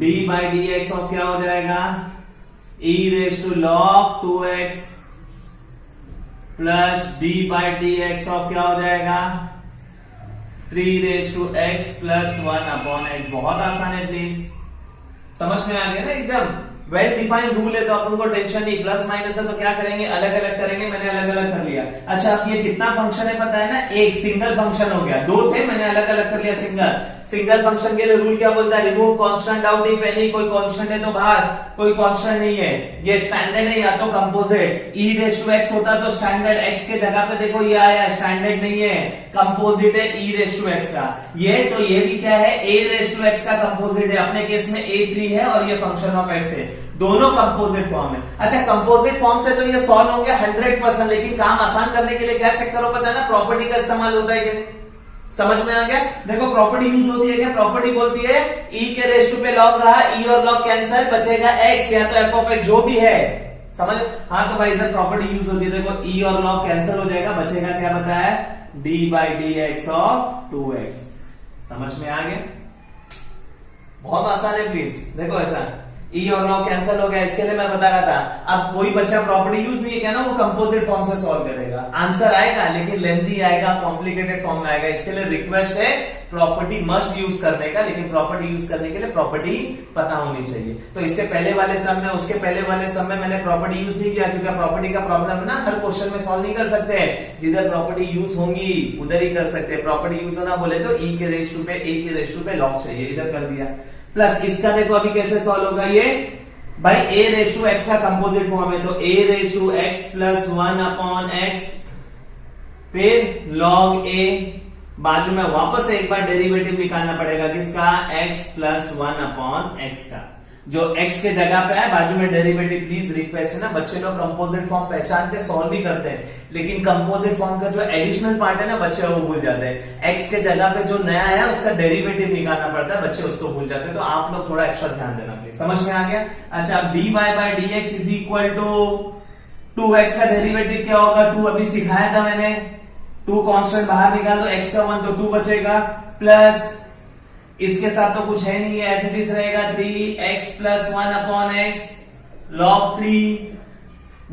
d by d x of क्या हो जाएगा e raise to log 2x plus d by d x of क्या हो जाएगा 3 raise to x plus 1 upon x। बहुत आसान है प्लीज, समझ में आ गया ना एकदम। वेल डिफाइंड रूल है तो अपन को टेंशन नहीं। प्लस माइनस है तो क्या करेंगे, अलग अलग करेंगे। मैंने अलग अलग कर लिया। अच्छा अब ये कितना फंक्शन है पता है ना, एक सिंगल फंक्शन हो गया। दो थे मैंने अलग अलग कर लिया सिंगल। सिंगल फंक्शन के लिए रूल क्या बोलता है, remove constant out if any. कोई कांस्टेंट है तो बाहर, कोई कांस्टेंट नहीं है। ये स्टैंडर्ड है या तो composite. e raise to x होता तो स्टैंडर्ड, x के जगह पे देखो ये आया, स्टैंडर्ड नहीं है, कंपोजिट है e रेज टू x का। ये तो ये भी क्या है, a रेज टू x का कंपोजिट है। अपने केस में a3 है और ये फंक्शन ऑफ x है, दोनों कंपोजिट फॉर्म है। अच्छा कंपोजिट फॉर्म से तो ये सॉल्व होंगे 100%, लेकिन काम आसान करने के लिए क्या चेक करो पता है ना, प्रॉपर्टी का इस्तेमाल होता है कि नहीं। समझ में आ गया। देखो प्रॉपर्टी यूज होती है क्या, प्रॉपर्टी बोलती है e के रेज टू पे लॉग रहा, e और लॉग कैंसिल, बचेगा x या तो f ऑफ x जो भी है। समझ, हाँ तो भाई इधर प्रॉपर्टी यूज होती है। देखो e और लॉग कैंसिल हो जाएगा, बचेगा क्या बताया d by d x of 2x। समझ में आ गया, बहुत आसान है प्लीज। देखो ऐसा e और लॉग कैंसिल हो गया, इसके लिए मैं बता रहा था। अब कोई बच्चा प्रॉपर्टी यूज नहीं किया ना, वो कंपोजिट फॉर्म से सॉल्व करेगा, आंसर आएगा लेकिन लेंथी आएगा, कॉम्प्लिकेटेड फॉर्म में आएगा। इसके लिए रिक्वेस्ट है प्रॉपर्टी मस्ट यूज करने का, लेकिन प्रॉपर्टी यूज करने के लिए प्रॉपर्टी पता होनी चाहिए। तो इसके पहले वाले सम में, उसके पहले वाले सम में मैंने प्रॉपर्टी यूज नहीं किया, क्योंकि प्रॉपर्टी का प्रॉब्लम है ना, हर क्वेश्चन में सॉल्व नहीं कर सकते। जिधर प्रॉपर्टी यूज होंगी उधर ही कर सकते हैं। प्रॉपर्टी यूज होना बोले तो e के रेज टू पे, a के रेज टू पे लॉग चाहिए, इधर कर दिया। प्लस इसका देखो अभी कैसे सॉल्व होगा ये, भाई a रेज टू x का कंपोजिट फॉर्म है, तो a raise to x plus 1 upon x, फिर log a, बाजू में वापस से एक बार डेरिवेटिव निकालना पड़ेगा किसका, x प्लस 1 अपॉन x का, जो x के जगह पे है, बाजू में डेरिवेटिव। प्लीज रिक्वेस्ट है ना, बच्चे लोग कंपोजिट फॉर्म पहचानते सॉल्व भी करते हैं, लेकिन कंपोजिट फॉर्म का जो एडिशनल पार्ट है ना बच्चे वो भूल जाते हैं। x के जगह पे जो नया है उसका डेरिवेटिव निकालना पड़ता है, बच्चे उसको भूल जाते हैं। तो आप लोग थोड़ा एक्स्ट्रा ध्यान देना प्लीज। समझ में आ गया। अच्छा अब dy by d x is equal to 2x का डेरिवेटिव क्या होगा, 2 अभी सिखाया था मैंने, 2 कांस्टेंट बाहर निकाल दो, x का 1 तो 2 बचेगा, प्लस इसके साथ तो कुछ है नहीं है, ऐसे भी रहेगा 3x plus 1 upon x log 3।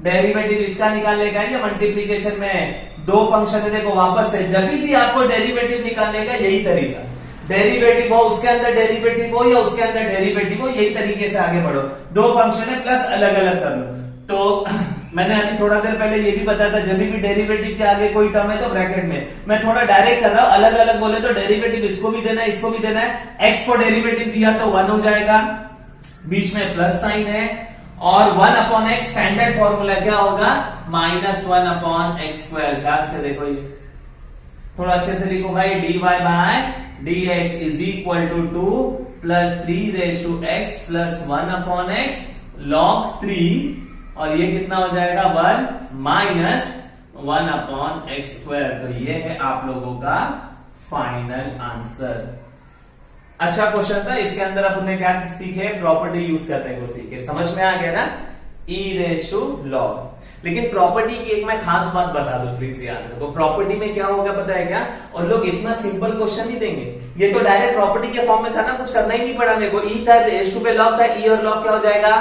Derivative इसका निकालने का या मल्टीप्लीकेशन में दो फंक्शन है। देखो वापस से जब भी आपको डेरिवेटिव निकालने का यही तरीका, डेरिवेटिव हो उसके अंदर डेरिवेटिव हो या उसके अंदर डेरिवेटिव हो, यही तरीके से आगे बढ़ो। दो फंक्शन है प्लस अलग अलग कर लो। तो मैंने अभी थोड़ा देर पहले ये भी बताया था, जब भी डेरिवेटिव के आगे कोई टर्म है तो ब्रैकेट में। मैं थोड़ा डायरेक्ट कर रहा हूं, अलग अलग बोले तो डेरिवेटिव इसको भी देना है इसको भी देना है। x को डेरिवेटिव दिया तो 1 हो जाएगा, बीच में प्लस साइन है, और 1 अपॉन x स्टैंडर्ड फॉर्मूला क्या होगा, -1 अपॉन x स्क्वायर। ध्यान से देखो, ये थोड़ा अच्छे से लिखो भाई, dy by d x is equal to 2 plus 3 raise to x plus 1 upon x log 3, और ये कितना हो जाएगा 1 माइनस 1 अपॉन x स्क्वायर। तो ये है आप लोगों का फाइनल आंसर। अच्छा क्वेश्चन था, इसके अंदर अपन ने क्या सीखे, प्रॉपर्टी यूज करने को सीखे। समझ में आ गया ना, e रेज टू लॉग। लेकिन प्रॉपर्टी की एक मैं खास बात बता दूं प्लीज, याद रखो प्रॉपर्टी में क्या होगा पता है क्या, और लोग इतना सिंपल क्वेश्चन नहीं देंगे। ये तो डायरेक्ट प्रॉपर्टी के फॉर्म में था ना, कुछ करना ही नहीं पड़ा मेरे को। e था रेज टू पे लॉग था, e और लॉग क्या हो जाएगा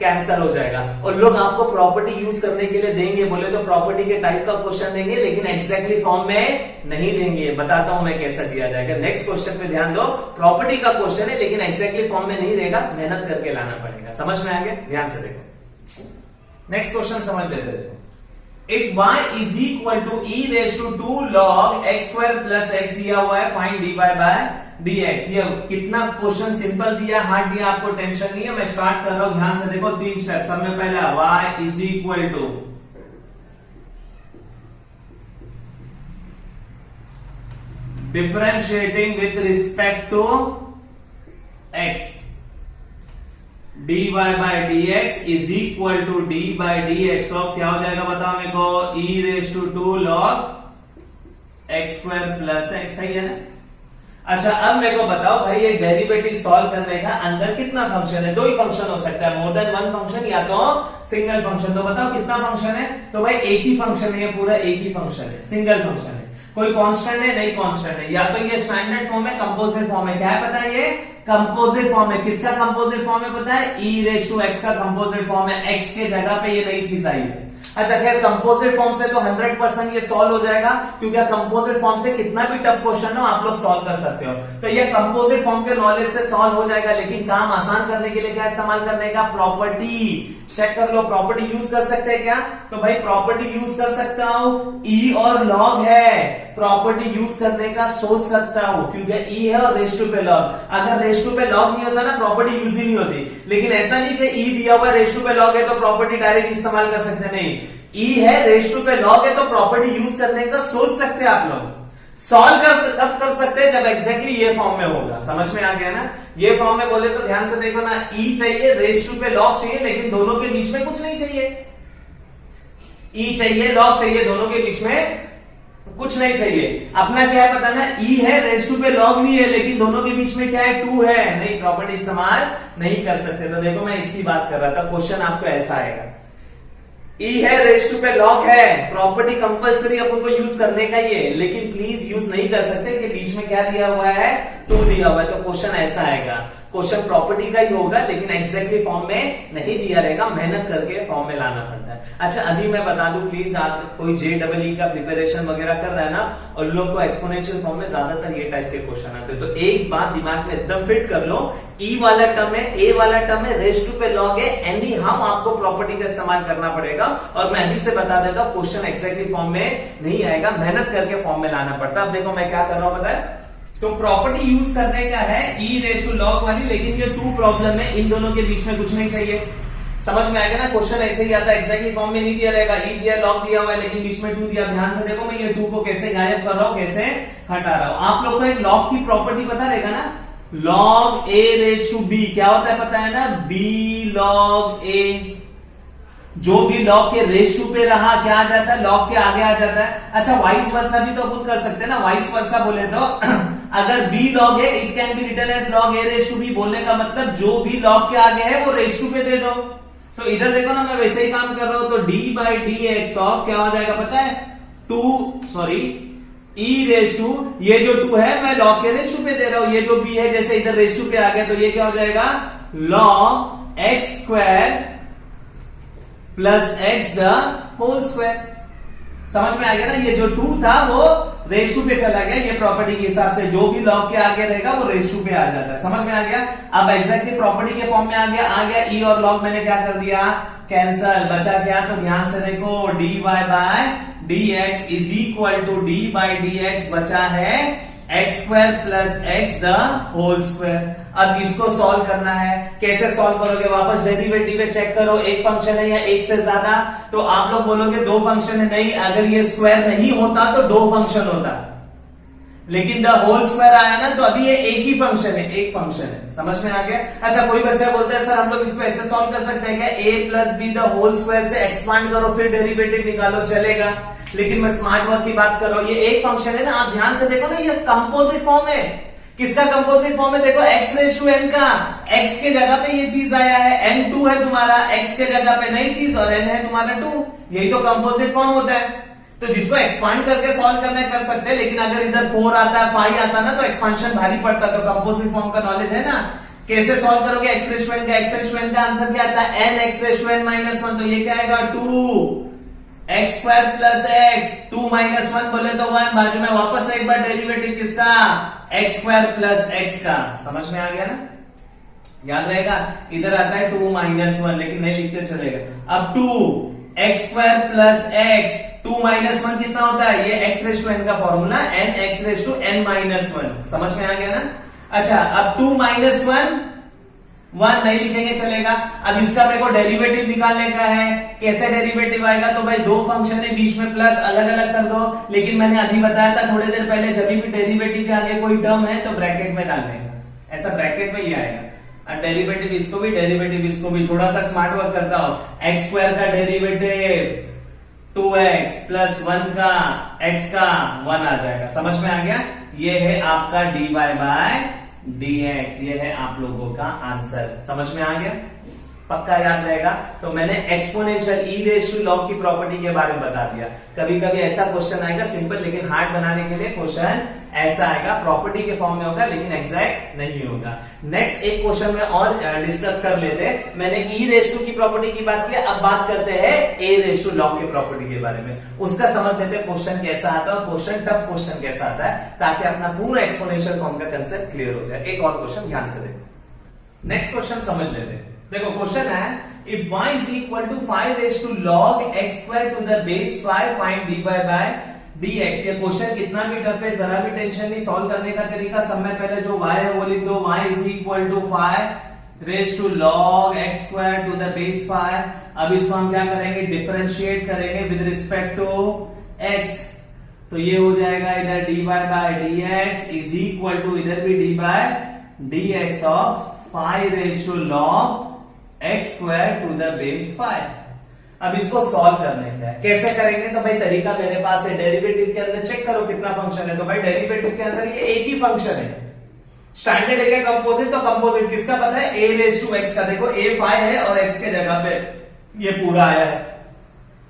कैंसिल हो जाएगा। और लोग आपको प्रॉपर्टी यूज करने के लिए देंगे, बोले तो प्रॉपर्टी के टाइप का क्वेश्चन देंगे, लेकिन एग्जैक्टली फॉर्म में नहीं देंगे। बताता हूं मैं कैसा दिया जाएगा। नेक्स्ट क्वेश्चन पे ध्यान दो, प्रॉपर्टी का क्वेश्चन है लेकिन एग्जैक्टली फॉर्म में नहीं देगा, मेहनत करके लाना पड़ेगा। समझ में आ गया? ध्यान से देखो, नेक्स्ट क्वेश्चन समझ लेते देखो। If y is equal to e raised to 2 log x square plus x दिया हुआ है, फाइंड dy by dx। ये कितना क्वेश्चन सिंपल दिया, हार्ड दिया, आपको टेंशन नहीं है। मैं स्टार्ट कर रहा हूं, ध्यान से देखो। 3 स्टेप। सब में पहला y is equal to differentiating with respect to x, dy by dx is equal to d by dx of क्या हो जाएगा बताओ मेरे को, e raise to 2 log x square plus x। सही है ना? अच्छा, अब मेरे को बताओ भाई, ये डेरिवेटिव सॉल्व करने का अंदर कितना फंक्शन है? 2 ही फंक्शन हो सकता है, मोर देन 1 फंक्शन या तो सिंगल फंक्शन। तो बताओ कितना फंक्शन है? तो भाई एक ही फंक्शन है, ये पूरा एक ही फंक्शन है, सिंगल फंक्शन है। कोई कांस्टेंट है? नहीं कांस्टेंट है। या तो ये स्टैंडर्ड फॉर्म है, कंपोजिट फॉर्म है। क्या है पता है? ये कंपोजिट फॉर्म है। किसका कंपोजिट फॉर्म है पता है? e रेज टू x का कंपोजिट फॉर्म है। x के जगह पे ये नई चीज आई है। अच्छा, खैर कंपोजिट फॉर्म से तो 100% ये सॉल्व हो जाएगा, क्योंकि कंपोजिट फॉर्म से कितना भी टफ क्वेश्चन हो आप लोग सॉल्व कर सकते हो। तो ये कंपोजिट फॉर्म के नॉलेज से सॉल्व हो जाएगा, लेकिन काम आसान करने के लिए क्या इस्तेमाल करने का? प्रॉपर्टी। चेक कर लो, प्रॉपर्टी यूज कर सकते हैं क्या? तो भाई प्रॉपर्टी यूज कर सकता हूं, e और log है, प्रॉपर्टी यूज करने का सोच सकता हूं, क्योंकि e है और रेज टू पे log। अगर रेज टू पे log नहीं होता ना, प्रॉपर्टी यूज ही नहीं होती। लेकिन ऐसा नहीं कि e दिया हुआ रेज टू पे log है तो प्रॉपर्टी डायरेक्ट इस्तेमाल कर सकते नहीं। e है, रेज टू पे log है, तो प्रॉपर्टी यूज करने का सोच सकते हैं आप लोग। सॉल्व कब कर सकते हैं? जब एग्जैक्टली ये फॉर्म में होगा। समझ में आ गया ना? ये फॉर्म में बोले तो ध्यान से देखो ना, e चाहिए, रेज टू पे log चाहिए, लेकिन दोनों के बीच में कुछ नहीं चाहिए। e चाहिए, log चाहिए, दोनों के बीच में कुछ नहीं चाहिए। अपना क्या है पता ना, e है, रेज टू पे log भी है, लेकिन दोनों के बीच में क्या है? 2 है। नहीं, प्रॉपर्टी इस्तेमाल नहीं कर सकते। तो देखो मैं इसकी बात कर रहा था, क्वेश्चन आपको ऐसा आएगा, e है, रेज टू पे log है, प्रॉपर्टी कंपलसरी अपन को यूज करने का ही है, लेकिन प्लीज यूज नहीं कर सकते कि बीच में क्या दिया हुआ है? 2 दिया हुआ है। तो क्वेश्चन ऐसा आएगा, क्वेश्चन प्रॉपर्टी का ही होगा, लेकिन एग्जैक्टली फॉर्म में नहीं दिया रहेगा, मेहनत करके फॉर्म में लाना पड़ता है। अच्छा, अभी मैं बता दूं प्लीज, आप कोई JEE का प्रिपरेशन वगैरह कर रहा है ना, और लोग को एक्सपोनेंशियल फॉर्म में ज्यादातर ये टाइप के क्वेश्चन आते हैं। तो एक बात दिमाग में एकदम फिट कर लो, e वाला टर्म है, a वाला टर्म है, रेज टू पे log है, एनी हम आपको प्रॉपर्टी का इस्तेमाल करना पड़ेगा। और मैं अभी से बता देता हूं, क्वेश्चन एग्जैक्टली फॉर्म में नहीं आएगा, मेहनत करके फॉर्म में लाना पड़ता है। अब देखो मैं क्या कर रहा हूं पता है? तो प्रॉपर्टी यूज करने का है e रेज टू log वाली, लेकिन ये 2 प्रॉब्लम है, इन दोनों के बीच में कुछ नहीं चाहिए। समझ में आएगा ना? क्वेश्चन ऐसे ही आता है, एग्जैक्टली फॉर्म में नहीं दिया रहेगा, e दिया, log दिया हुआ है, लेकिन बीच में 2 दिया। ध्यान से देखो, मैं ये 2 को कैसे गायब कर रहा हूं, कैसे हटा रहा हूं। आप लोग को एक log की प्रॉपर्टी पता रहेगा ना, log a raise to b क्या होता है पता है ना? b log a। जो भी log के रेज टू पे रहा क्या आ जाता है? log के आगे आ जाता है। अच्छा, वाइस वर्सा भी तो अपन कर सकते हैं ना। वाइस वर्सा बोले तो अगर b log है, it can be written as log a raise to b। बोलने का मतलब जो भी log के आगे है वो रेज टू पे दे दो। तो इधर देखो ना, मैं वैसे ही काम कर रहा हूं। तो d by dx ऑफ क्या हो जाएगा पता है? 2 e रेज टू, ये जो 2 है मैं log के रेज टू पे दे रहा हूं, ये जो b है जैसे इधर रेज टू पे आ गया, तो ये क्या हो जाएगा? log x square plus x the whole square. समझ में आ गया ना? ये जो 2 था वो रेज टू पे चला गया, ये प्रॉपर्टी के हिसाब से जो भी log के आगे रहेगा वो रेज टू पे आ जाता है। समझ में आ गया? अब एग्जैक्टली प्रॉपर्टी के फॉर्म में आ गया e और log मैंने क्या कर दिया? कैंसल। बचा क्या? तो ध्यान से देखो, dy by dx is equal to d by dx बचा है x square plus x the whole square. अब इसको सॉल्व करना है, कैसे सॉल्व करोगे? वापस डेरिवेटिव चेक करो, एक फंक्शन है या एक से ज्यादा? तो आप लोग बोलोगे 2 फंक्शन है। नहीं, अगर ये स्क्वायर नहीं होता तो 2 फंक्शन होता, लेकिन द होल स्क्वायर आया ना, तो अभी ये एक ही फंक्शन है, एक फंक्शन है। समझ में आ गया? अच्छा, कोई बच्चा बोलता है सर हम लोग इसको ऐसे सॉल्व कर सकते हैं क्या? a plus b the whole square से एक्सपांड करो फिर डेरिवेटिव निकालो, चलेगा। लेकिन मैं स्मार्ट वर्क की बात कर रहा हूं, ये एक फंक्शन है ना। आप ध्यान से देखो ना, ये कंपोजिट फॉर्म है। किसका कंपोजिट फॉर्म है? देखो x रेज टू n का, x के जगह पे ये चीज आया है, n 2 है तुम्हारा, x के जगह पे नई चीज और n है तुम्हारा 2। यही तो कंपोजिट फॉर्म होता है। तो जिसको एक्सपांड करके सॉल्व करना कर सकते हैं, लेकिन अगर इधर 4 आता है, 5 आता ना, तो एक्सपांशन भारी पड़ता। तो कंपोजिट फॉर्म का नॉलेज है ना, कैसे सॉल्व करोगे एक्स रेस टू एन का? एक्स रेस टू एन का आंसर क्या आता है? N x raise to n minus one, तो ये क्या आएगा? 2 x² प्लस एक्स, 2 माइनस 1 बोले तो 1, बाजू में वापस एक बार डेरिवेटिव किसका? x² प्लस एक्स का। समझ में आ गया ना? याद रहेगा, इधर आता है 2 माइनस 1, लेकिन नहीं लिखते चलेगा। अब 2 x² प्लस एक्स, 2 माइनस 1 कितना होता है? ये एक्स रेस टू एन का formula, n x raise to n minus 1। समझ में आ गया ना? अच्छा, अब 2 माइनस 1 नहीं लिखेंगे चलेगा। अब इसका मेरे को डेरिवेटिव निकालने का है। कैसे डेरिवेटिव आएगा? तो भाई दो फंक्शन है, बीच में प्लस, अलग अलग कर दो। लेकिन मैंने अभी बताया था थोड़ी देर पहले, जब भी डेरिवेटिव के आगे कोई टर्म है तो ब्रैकेट में डालने का, ऐसा ब्रैकेट में ही आएगा। अब डेरिवेटिव इसको भी, डेरिवेटिव इसको भी, थोड़ा सा स्मार्ट वर्क करता हो। x² का डेरिवेटिव 2x प्लस 1 का x का 1 आ जाएगा। समझ में आ गया? ये है आपका dy बाय dx, ये है आप लोगों का आंसर। समझ में आ गया? पक्का याद रहेगा। तो मैंने exponential e raise to log की प्रॉपर्टी के बारे में बता दिया। कभी कभी ऐसा क्वेश्चन आएगा सिंपल, लेकिन हार्ड बनाने के लिए क्वेश्चन ऐसा आएगा, प्रॉपर्टी के फॉर्म में होगा लेकिन एग्जैक्ट नहीं होगा। नेक्स्ट एक क्वेश्चन में और डिस्कस कर लेते हैं। मैंने ई रेज़ टू की प्रॉपर्टी की बात की, अब बात करते हैं ए रेज़ टू लॉग की प्रॉपर्टी के बारे में। उसका समझ लेते हैं क्वेश्चन कैसा आता है और क्वेश्चन टफ क्वेश्चन कैसा आता है, ताकि अपना पूरा एक्सपोनेंशियल फॉर्म का कंसेप्ट क्लियर हो जाए। एक और क्वेश्चन ध्यान से देखो। नेक्स्ट क्वेश्चन समझ लेते हैं। देखो क्वेश्चन है, if y is equal to 5 raised to log x square to the base 5 find dy by dx। ये क्वेश्चन कितना भी टफ है, जरा भी टेंशन नहीं। सॉल्व करने का तरीका, सब में पहले जो y है वो लिख दो, y is equal to 5 raised to log x square to the base 5। अब इसको हम क्या करेंगे? डिफरेंशिएट करेंगे विद रिस्पेक्ट टू x। तो ये हो जाएगा इधर dy by dx is equal to, इधर भी dy by dx of 5 raised to log x square to the base 5। अब इसको सॉल्व करने का है। कैसे करेंगे? तो भाई तरीका मेरे पास है। डेरिवेटिव के अंदर चेक करो कितना फंक्शन है। तो भाई डेरिवेटिव के अंदर ये एक ही फंक्शन है। स्टैंडर्ड है क्या कंपोजिट? तो कंपोजिट किसका पता है? a रेज़ टू x का। देखो a 5 है और x के जगह पे ये पूरा आया है,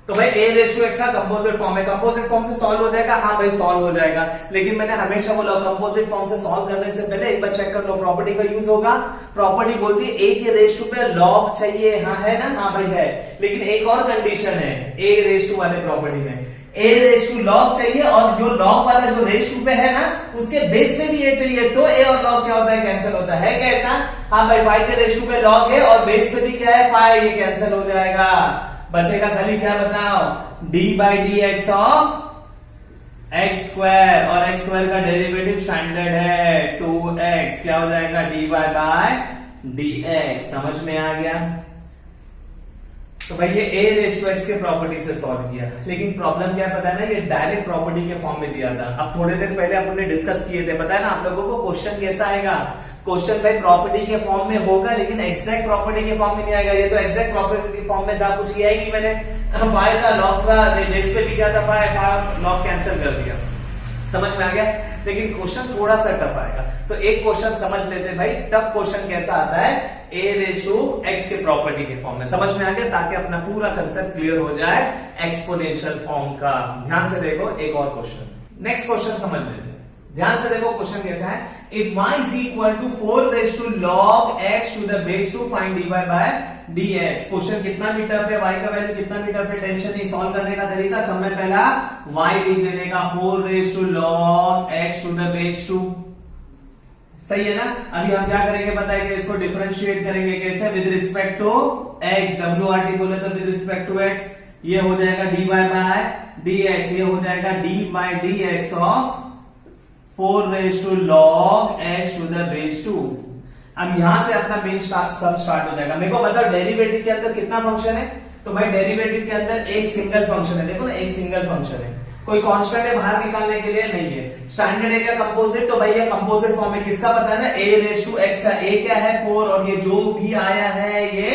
तो भाई a रेज़ टू x का कंपोजिट फॉर्म है। कंपोजिट फॉर्म से सॉल्व हो जाएगा? हाँ भाई सॉल्व हो जाएगा। लेकिन मैंने हमेशा बोला कंपोजिट फॉर्म से सॉल्व करने से पहले एक बार चेक कर लो, प्रॉपर्टी का यूज होगा। प्रॉपर्टी बोलती है a के रेज़ टू पे लॉग चाहिए। हाँ है ना? हाँ भाई है। लेकिन एक और कंडीशन है a रेज़ टू वाले प्रॉपर्टी में, a रेज़ टू लॉग चाहिए और जो लॉग वाला जो रेज़ टू पे है ना, उसके बेस में भी a चाहिए। तो a और लॉग क्या होता है? कैंसिल होता है। कैसा? हाँ भाई 5 के रेज़ टू पे लॉग है और बेस पे भी क्या है? 5, ये कैंसिल हो जाएगा। बचेगा खाली क्या बताओ? d by dx of x square, और x स्क्वायर का डेरिवेटिव स्टैंडर्ड है 2x, क्या हो जाएगा? dy by dx। समझ में आ गया? तो भाई ये a रेज़ टू x के प्रॉपर्टी से सॉल्व किया, लेकिन प्रॉब्लम क्या पता है ना, ये डायरेक्ट प्रॉपर्टी के फॉर्म में दिया था। अब थोड़ी देर पहले अपन ने डिस्कस किए थे, पता है ना आप लोगों को क्वेश्चन कैसा आएगा? क्वेश्चन भाई प्रॉपर्टी के फॉर्म में होगा, लेकिन एग्जैक्ट प्रॉपर्टी के फॉर्म में नहीं आएगा। ये तो एग्जैक्ट प्रॉपर्टी के फॉर्म में था, कुछ किया ही नहीं मैंने। 5 का लॉग का बेस पे भी क्या था? 5 लॉग कैंसिल कर दिया। समझ में आ गया? लेकिन क्वेश्चन थोड़ा सा टफ आएगा। तो एक क्वेश्चन समझ लेते भाई, टफ क्वेश्चन कैसा आता है? a रेज़ टू x के प्रॉपर्टी के फॉर्म में। समझ में आ गया? ताकि अपना पूरा कंसेप्ट क्लियर हो जाए एक्सपोनेंशियल फॉर्म का। ध्यान से देखो एक और क्वेश्चन। नेक्स्ट क्वेश्चन समझ लेते हैं। ध्यान से देखो क्वेश्चन कैसा है। If y is equal to 4 raised to log x to the base 2 find dy by dx। Question कितना भी टफ है, y का वैल्यू कितना भी टफ है, टेंशन नहीं। सॉल्व करने का तरीका, सब में पहला y लिख देने का, 4 raised to log x to the base 2। सही है ना? अभी हम क्या करेंगे बताएंगे, इसको डिफरेंशिएट करेंगे। कैसे? With respect to x, WRT बोले तो विद रिस्पेक्ट टू x। ये हो जाएगा dy by dx, ये हो जाएगा d by dx of 4 raised to log x to the base 2। अब यहां से अपना मेन सब स्टार्ट हो जाएगा। मेरे को बताओ डेरिवेटिव के अंदर कितना फंक्शन है? तो भाई डेरिवेटिव के अंदर एक सिंगल फंक्शन है। देखो ना, एक सिंगल फंक्शन है, कोई कांस्टेंट है बाहर निकालने के लिए नहीं है। स्टैंडर्ड है क्या कंपोजिट? तो भाई ये कंपोजिट फॉर्म में किसका पता है ना? a रेज़ टू x का a क्या है? 4, और ये जो भी आया है ये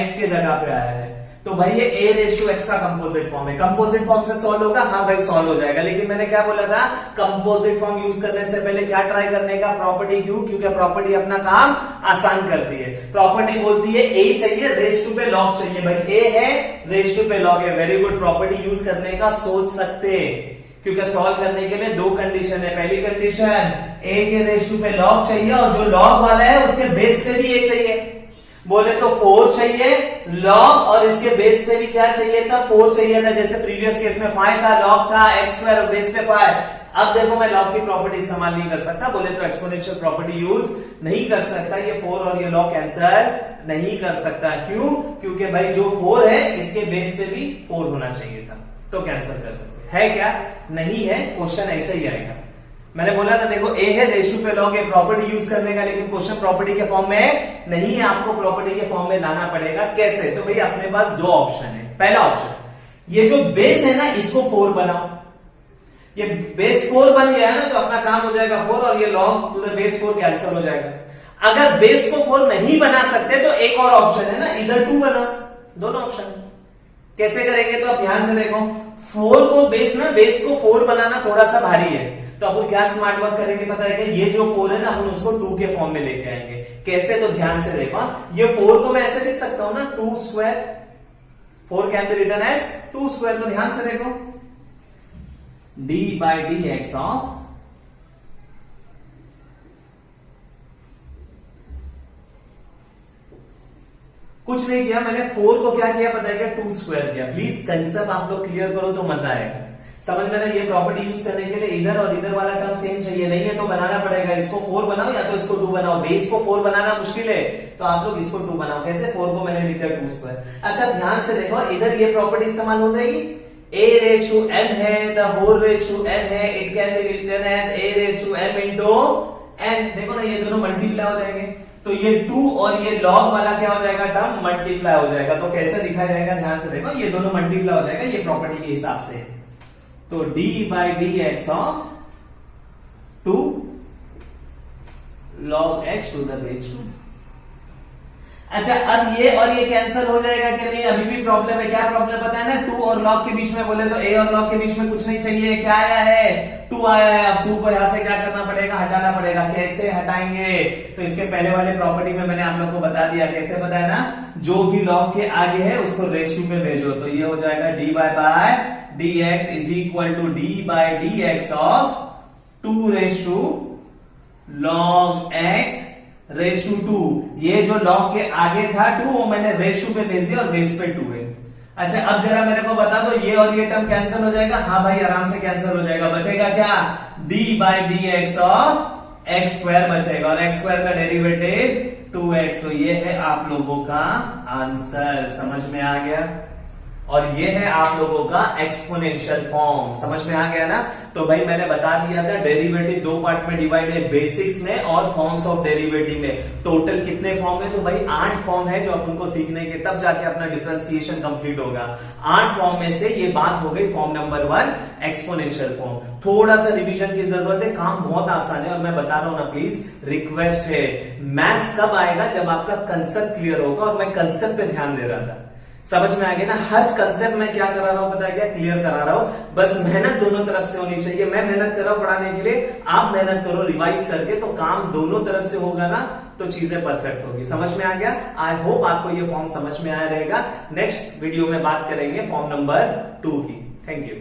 x के जगह पे आया है। तो भाई ये a रेज़ टू x का कंपोजिट फॉर्म है। कंपोजिट फॉर्म से सॉल्व होगा? हाँ भाई सॉल्व हो जाएगा। लेकिन मैंने क्या बोला था, कंपोजिट फॉर्म यूज करने से पहले क्या ट्राई करने का? प्रॉपर्टी। क्यों? क्योंकि प्रॉपर्टी अपना काम आसान करती है। प्रॉपर्टी बोलती है a चाहिए, रेज़ टू पे लॉग चाहिए। भाई a है, रेज़ टू पे लॉग है। वेरी गुड, प्रॉपर्टी यूज करने का सोच सकते। क्योंकि सॉल्व करने के लिए दो कंडीशन है। पहली कंडीशन a के रेश टू पे लॉग चाहिए और जो लॉग वाला है उसके बेस पे भी a चाहिए। बोले तो 4 चाहिए लॉग और इसके बेस पे भी क्या चाहिए था, 4 चाहिए था। जैसे प्रीवियस केस में 5 था, लॉग था x स्क्वायर और बेस पे 5। अब देखो मैं लॉग की प्रॉपर्टी इस्तेमाल नहीं कर सकता, बोले तो एक्सपोनेंशियल प्रॉपर्टी यूज नहीं कर सकता। ये 4 और ये लॉग कैंसिल नहीं कर सकता। क्यों? क्योंकि भाई जो 4 है इसके बेस पे भी 4 होना चाहिए था, तो कैंसिल कर सकते है। क्या नहीं है? क्वेश्चन ऐसे ही आएगा। मैंने बोला ना, देखो ए है रेशियो पे लॉग, ए प्रॉपर्टी यूज करने का, लेकिन क्वेश्चन प्रॉपर्टी के फॉर्म में नहीं है, आपको प्रॉपर्टी के फॉर्म में लाना पड़ेगा। कैसे? तो भाई अपने पास दो ऑप्शन है। पहला ऑप्शन, ये जो बेस है ना इसको 4 बनाओ। ये बेस 4 बन गया ना तो अपना काम हो जाएगा 4 और ये log to the base 4 cancel हो जाएगा। अगर बेस को 4 नहीं बना सकते तो एक और ऑप्शन है ना, इधर 2 बनाओ। दोनों ऑप्शन कैसे करेंगे तो आप ध्यान से देखो। 4 को बेस को 4 बनाना थोड़ा सा भारी है, तो अपन क्या स्मार्ट वर्क करेंगे पता है क्या? ये जो 4 है ना अपन उसको 2 के फॉर्म में लेके आएंगे। कैसे? तो ध्यान से देखो, ये 4 को मैं ऐसे लिख सकता हूं ना, 2 square. 4 can be written as 2 square. तो ध्यान से देखो, d by dx ऑफ कुछ नहीं किया मैंने, 4 को क्या किया पता है क्या? 2 स्क्वायर किया। प्लीज कंसेप्ट आप लोग क्लियर करो तो मजा आएगा। समझ में ना? ये प्रॉपर्टी यूज करने के लिए इधर और इधर वाला टर्म सेम चाहिए, नहीं है तो बनाना पड़ेगा। इसको 4 बनाओ या तो इसको 2 बनाओ। बेस को 4 बनाना मुश्किल है तो आप लोग इसको 2 बनाओ। कैसे? 4 को मैंने लिख दिया 2 स्क्वायर। अच्छा ध्यान से देखो, इधर ये प्रॉपर्टी इस्तेमाल हो जाएगी। a रेज टू m है, the whole raise to n है, it can be written as a raise to m into n। देखो ना, ये दोनों मल्टीप्लाई हो जाएंगे, तो ये 2 और ये लॉग वाला क्या हो जाएगा? टर्म मल्टीप्लाई हो जाएगा। तो कैसे दिखाया जाएगा? ध्यान से देखो, ये दोनों मल्टीप्लाई हो जाएगा ये प्रॉपर्टी के हिसाब से। तो d by dx of 2 log x to the base 2। अच्छा, अब ये और ये कैंसिल हो जाएगा कि नहीं? अभी भी प्रॉब्लम है। क्या प्रॉब्लम पता है ना? 2 और log के बीच में बोले तो a और log के बीच में कुछ नहीं चाहिए। क्या आया है? 2 आया है। अब 2 को यहां से क्या करना पड़ेगा? हटाना पड़ेगा। कैसे हटाएंगे? तो इसके पहले वाले प्रॉपर्टी में मैंने आप लोग को बता दिया। कैसे बताया ना? जो भी log के आगे है उसको रेशियो पे भेजो, तो ये हो जाएगा dy by dx is equal to d by dx of 2 raise to log x raise to 2। ये जो log के आगे था 2 वो मैंने रेज टू पे भेज दिया और बेस पे 2 है। अच्छा, अब जरा मेरे को बता दो, ये और ये टर्म कैंसिल हो जाएगा? हाँ भाई आराम से कैंसिल हो जाएगा। बचेगा क्या? d by dx of x square बचेगा, और x स्क्वायर का डेरिवेटिव 2x। तो ये है आप लोगों का आंसर। समझ में आ गया? और ये है आप लोगों का एक्सपोनेंशियल फॉर्म। समझ में आ गया ना? तो भाई मैंने बता दिया था डेरिवेटिव 2 पार्ट में डिवाइड है, बेसिक्स में और फॉर्म्स ऑफ डेरिवेटिव में। टोटल कितने फॉर्म है? तो भाई 8 फॉर्म है जो अपन को सीखने के, तब जाके अपना डिफरेंशिएशन कंप्लीट होगा। 8 फॉर्म में से ये बात हो गई फॉर्म नंबर 1 एक्सपोनेंशियल फॉर्म। थोड़ा सा रिवीजन की जरूरत है, काम बहुत आसान है और मैं बता रहा हूं ना, प्लीज रिक्वेस्ट है। मैथ्स कब आएगा? जब आपका कंसेप्ट क्लियर होगा, और मैं कंसेप्ट पे ध्यान दे रहा था। समझ में आ गया ना? हर कंसेप्ट में क्या करा रहा हूं पता है क्या? क्लियर करा रहा हूं। बस मेहनत दोनों तरफ से होनी चाहिए। मैं मेहनत कर रहा हूं पढ़ाने के लिए, आप मेहनत करो रिवाइज करके, तो काम दोनों तरफ से होगा ना, तो चीजें परफेक्ट होगी। समझ में आ गया? आई होप आपको ये फॉर्म समझ में आया रहेगा। नेक्स्ट वीडियो में बात करेंगे फॉर्म नंबर 2 की। Thank you.